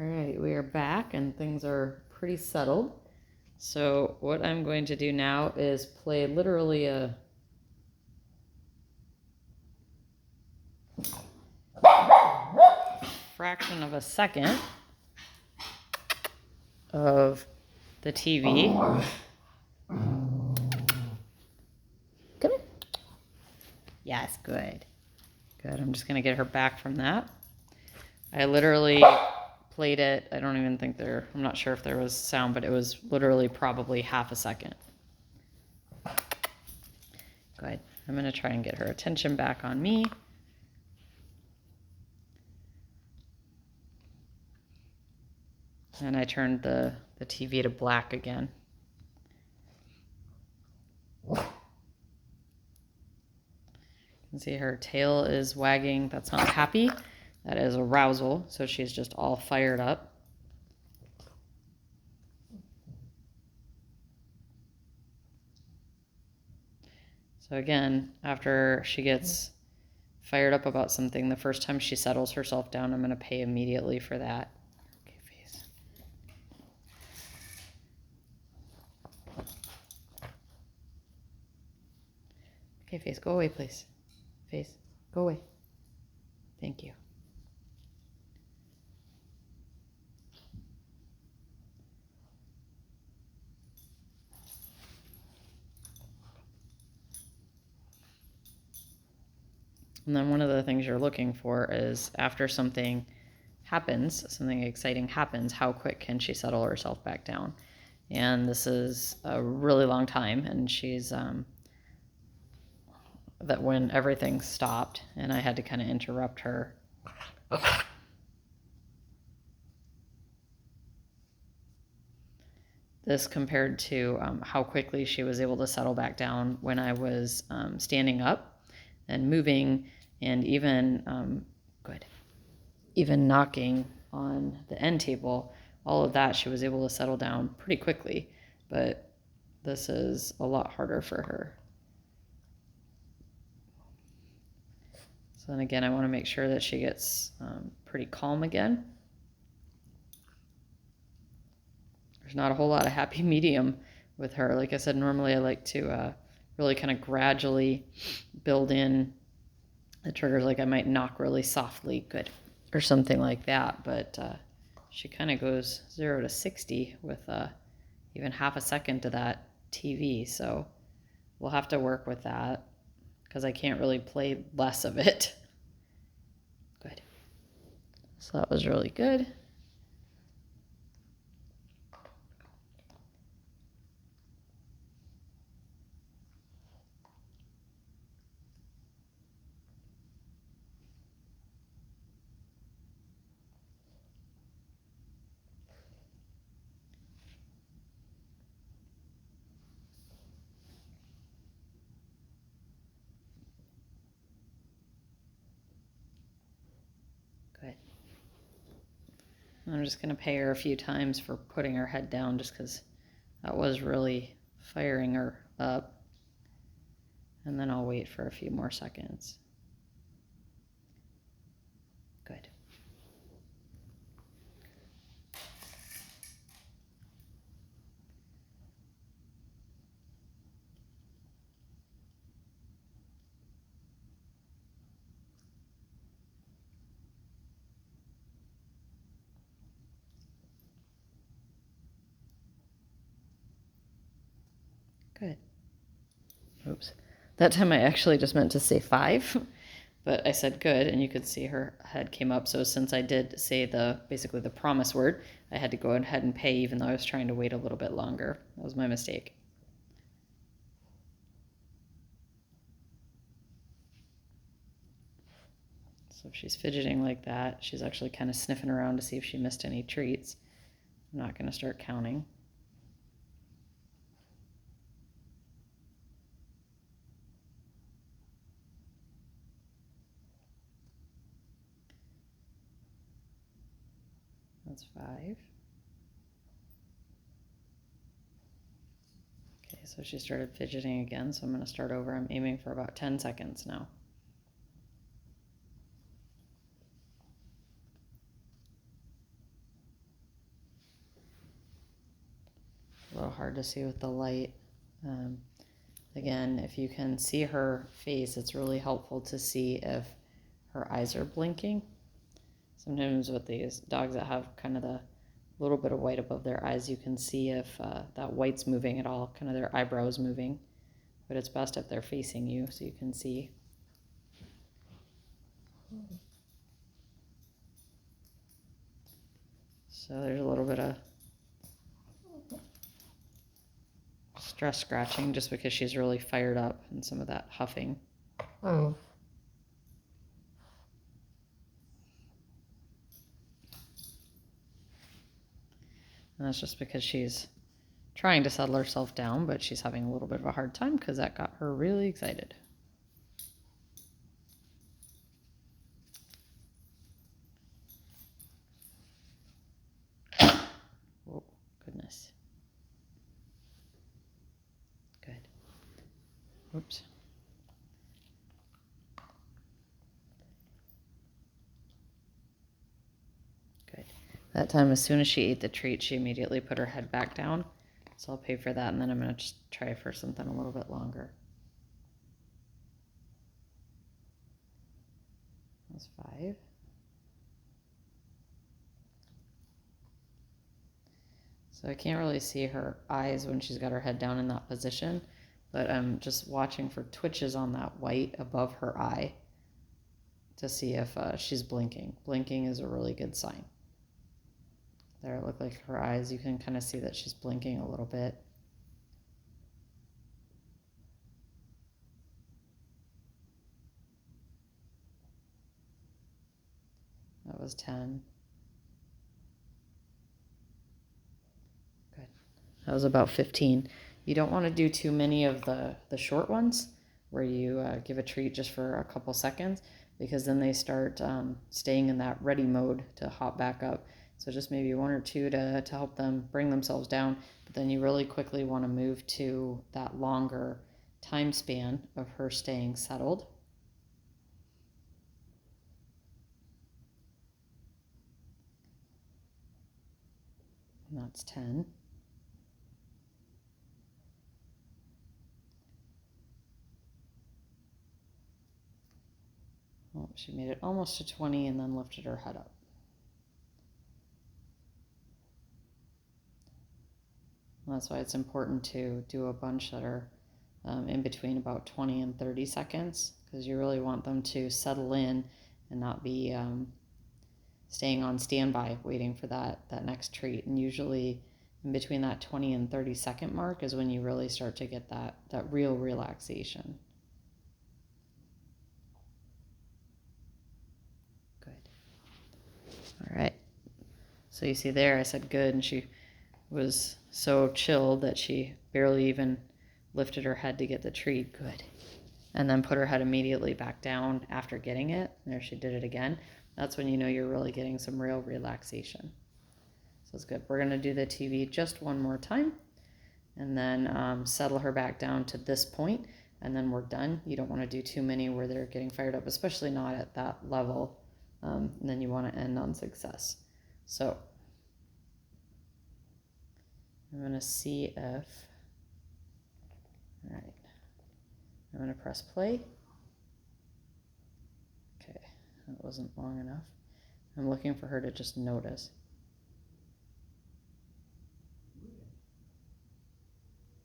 All right, we are back and things are pretty settled. So what I'm going to do now is play literally a fraction of a second of the TV. Come here. Yes, good. Good. I'm just going to get her back from that. I literally played it. I don't even think I'm not sure if there was sound, but it was literally probably half a second. Good. I'm going to try and get her attention back on me. And I turned the TV to black again. You can see her tail is wagging. That's not happy. That is arousal. So she's just all fired up. So again, after she gets fired up about something, the first time she settles herself down, I'm going to pay immediately for that. Okay, face. Okay, face, go away, please. Face, go away. Thank you. And then one of the things you're looking for is after something happens, something exciting happens, how quick can she settle herself back down? And this is a really long time, and she's that when everything stopped and I had to kind of interrupt her. This compared to how quickly she was able to settle back down when I was standing up and moving and even even knocking on the end table. All of that, she was able to settle down pretty quickly, but this is a lot harder for her. So then again, I want to make sure that she gets pretty calm again. There's not a whole lot of happy medium with her. Like I said, normally I like to really kind of gradually build in the triggers, like I might knock really softly, good, or something like that. But she kind of goes 0 to 60 with even half a second to that TV. So we'll have to work with that because I can't really play less of it. Good. So that was really good. Good. I'm just going to pay her a few times for putting her head down just because that was really firing her up. And then I'll wait for a few more seconds. Good. Good. Oops. That time I actually just meant to say 5, but I said good, and you could see her head came up. So since I did say basically the promise word, I had to go ahead and pay even though I was trying to wait a little bit longer. That was my mistake. So if she's fidgeting like that, she's actually kind of sniffing around to see if she missed any treats. I'm not going to start counting. That's 5. Okay, so she started fidgeting again, so I'm going to start over. I'm aiming for about 10 seconds now. hard to see with the light. Again, if you can see her face, it's really helpful to see if her eyes are blinking. Sometimes with these dogs that have kind of the little bit of white above their eyes, you can see if that white's moving at all, kind of their eyebrows moving. But it's best if they're facing you so you can see. So there's a little bit of stress scratching just because she's really fired up and some of that huffing. Oh. And that's just because she's trying to settle herself down, but she's having a little bit of a hard time because that got her really excited. Oh, goodness. Good. Oops. Good. That time, as soon as she ate the treat, she immediately put her head back down. So I'll pay for that, and then I'm going to just try for something a little bit longer. That's 5. So I can't really see her eyes when she's got her head down in that position, but I'm just watching for twitches on that white above her eye to see if she's blinking. Blinking is a really good sign. There, it looked like her eyes, you can kind of see that she's blinking a little bit. That was 10. Good. That was about 15. You don't want to do too many of the short ones where you give a treat just for a couple seconds, because then they start staying in that ready mode to hop back up. So just maybe 1 or 2 to help them bring themselves down. But then you really quickly want to move to that longer time span of her staying settled. And that's 10. Well, she made it almost to 20 and then lifted her head up. And that's why it's important to do a bunch that are in between about 20 and 30 seconds, because you really want them to settle in and not be staying on standby waiting for that next treat. And usually in between that 20 and 30 second mark is when you really start to get that real relaxation. Good. All right. So you see there, I said good, and she was so chilled that she barely even lifted her head to get the treat. Good. And then put her head immediately back down after getting it. There, she did it again. That's when you know you're really getting some real relaxation. So it's good. We're going to do the TV just one more time and then settle her back down to this point, and then we're done. You don't want to do too many where they're getting fired up, especially not at that level. And then you want to end on success. So I'm going to see if, all right, I'm going to press play. Okay, that wasn't long enough. I'm looking for her to just notice.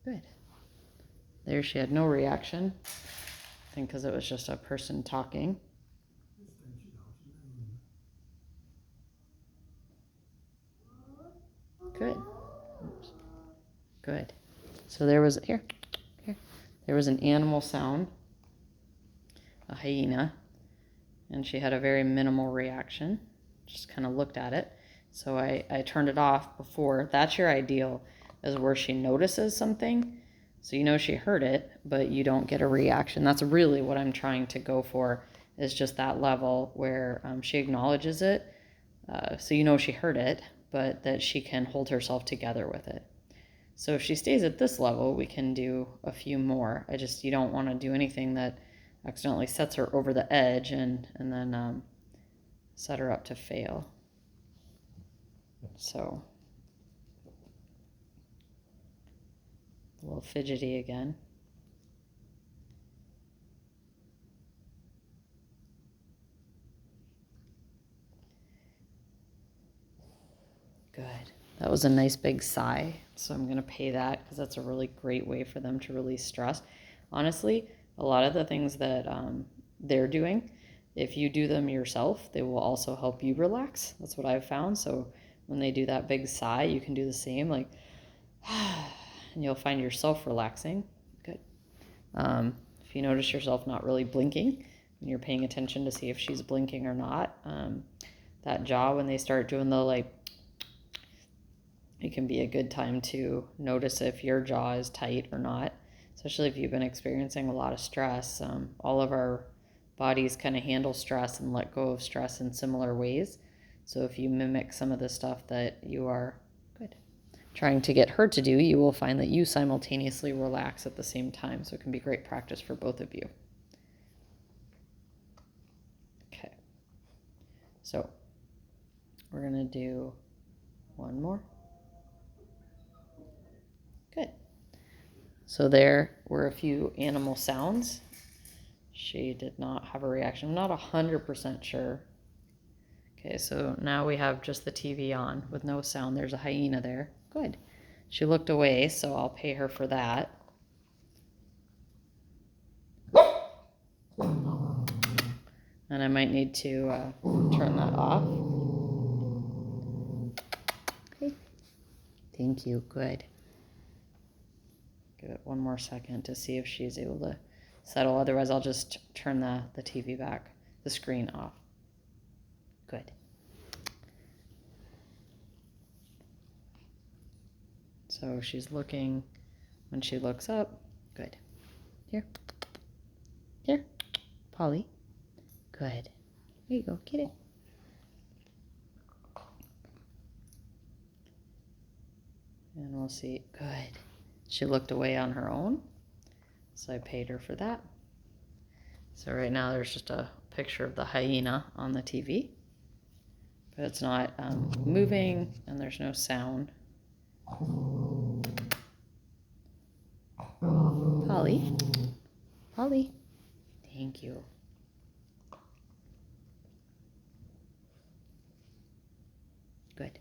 Good. There, she had no reaction. I think because it was just a person talking. Good. Oops. Good. So there was, here. There was an animal sound, a hyena, and she had a very minimal reaction. Just kind of looked at it. So I turned it off before. That's your ideal, is where she notices something. So you know she heard it, but you don't get a reaction. That's really what I'm trying to go for, is just that level where she acknowledges it. So you know she heard it, but that she can hold herself together with it. So if she stays at this level, we can do a few more. You don't want to do anything that accidentally sets her over the edge and then set her up to fail. So A little fidgety again. Good. That was a nice big sigh. So I'm going to pay that because that's a really great way for them to release stress. Honestly, a lot of the things that they're doing, if you do them yourself, they will also help you relax. That's what I've found. So when they do that big sigh, you can do the same, like, and you'll find yourself relaxing. Good. If you notice yourself not really blinking, when you're paying attention to see if she's blinking or not, that jaw, when they start doing the like, it can be a good time to notice if your jaw is tight or not, especially if you've been experiencing a lot of stress. All of our bodies kind of handle stress and let go of stress in similar ways. So if you mimic some of the stuff that you are trying to get her to do, you will find that you simultaneously relax at the same time. So it can be great practice for both of you. Okay. So we're going to do one more. Good. So there were a few animal sounds. She did not have a reaction. I'm not 100% sure. Okay, so now we have just the TV on with no sound. There's a hyena there. Good. She looked away, so I'll pay her for that. And I might need to turn that off. Okay. Thank you. Good. Give it one more second to see if she's able to settle. Otherwise, I'll just turn the TV back, the screen off. Good. So she's looking. When she looks up, good. Here. Here. Polly. Good. There you go. Get it. And we'll see. Good. She looked away on her own, so I paid her for that. So right now there's just a picture of the hyena on the TV, but it's not moving and there's no sound. Polly? Polly? Thank you. Good.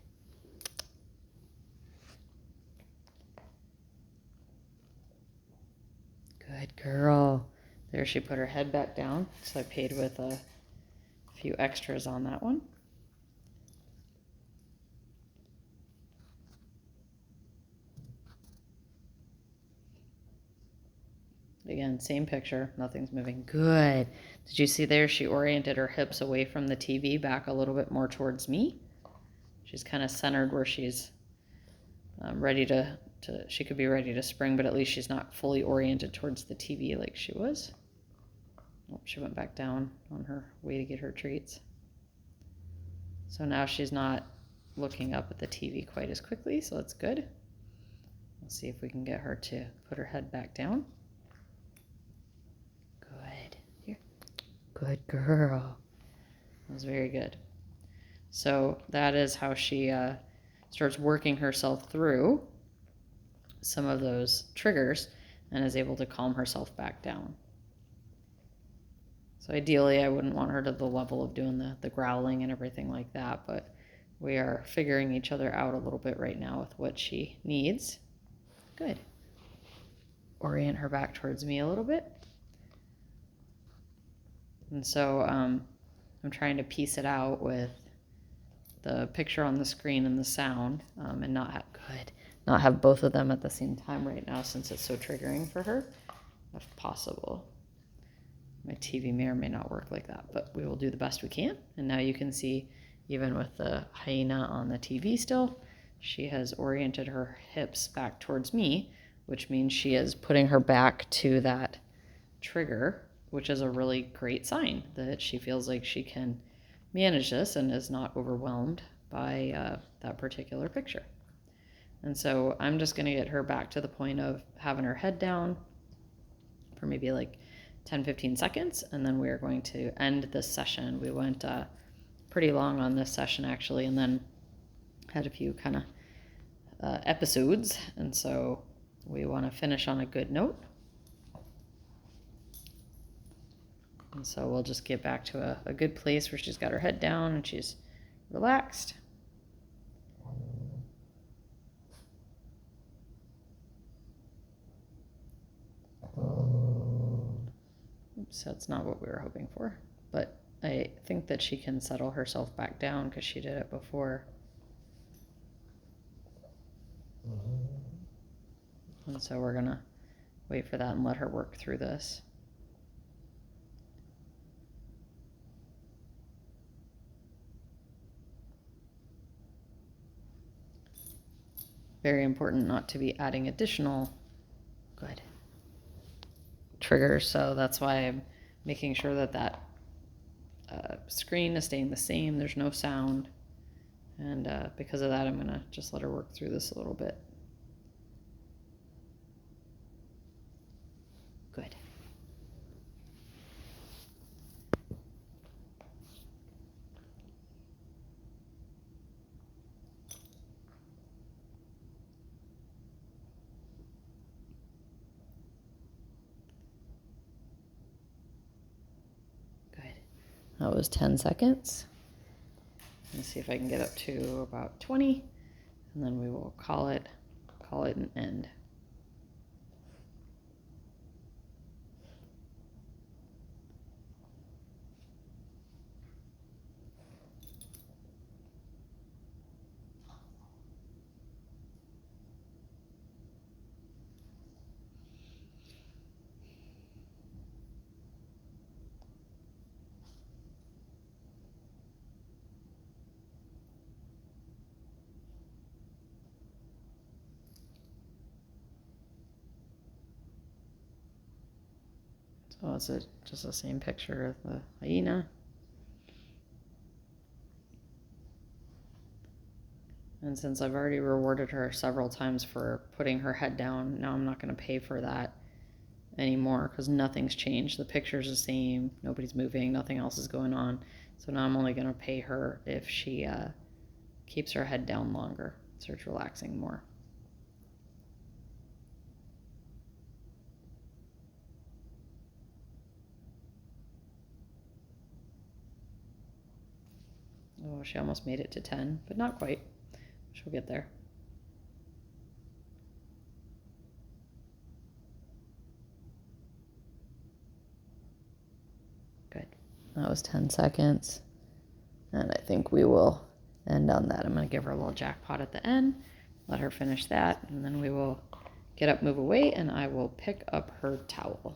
Good girl. There, she put her head back down, so I paid with a few extras on that one. Again, same picture, nothing's moving. Good. Did you see there? She oriented her hips away from the TV back a little bit more towards me. She's kind of centered where she's ready to, she could be ready to spring, but at least she's not fully oriented towards the TV like she was. Oh, she went back down on her way to get her treats. So now she's not looking up at the TV quite as quickly, so that's good. Let's see if we can get her to put her head back down. Good. Here. Good girl. That was very good. So that is how she starts working herself through some of those triggers and is able to calm herself back down. So ideally, I wouldn't want her to the level of doing the growling and everything like that, but we are figuring each other out a little bit right now with what she needs. Good. Orient her back towards me a little bit. And so I'm trying to piece it out with the picture on the screen and the sound, and not have both of them at the same time right now since it's so triggering for her, if possible. My TV may or may not work like that, but we will do the best we can. And now you can see, even with the hyena on the TV still, she has oriented her hips back towards me, which means she is putting her back to that trigger, which is a really great sign that she feels like she can manage this and is not overwhelmed by that particular picture. And so I'm just going to get her back to the point of having her head down for maybe like 10-15 seconds, and then we're going to end this session. We went pretty long on this session actually, and then had a few kind of episodes, and so we want to finish on a good note. And so we'll just get back to a good place where she's got her head down and she's relaxed. Oops, that's not what we were hoping for. But I think that she can settle herself back down because she did it before. And so we're going to wait for that and let her work through this. Very important not to be adding additional triggers. So that's why I'm making sure that that screen is staying the same. There's no sound. And because of that, I'm going to just let her work through this a little bit. Good. That was 10 seconds. Let's see if I can get up to about 20, and then we will call it an end. So it's just the same picture of the hyena. And since I've already rewarded her several times for putting her head down, now I'm not going to pay for that anymore because nothing's changed. The picture's the same, nobody's moving, nothing else is going on. So now I'm only going to pay her if she keeps her head down longer, starts relaxing more. Oh, she almost made it to 10, but not quite. She'll get there. Good. That was 10 seconds. And I think we will end on that. I'm going to give her a little jackpot at the end, let her finish that, and then we will get up, move away, and I will pick up her towel.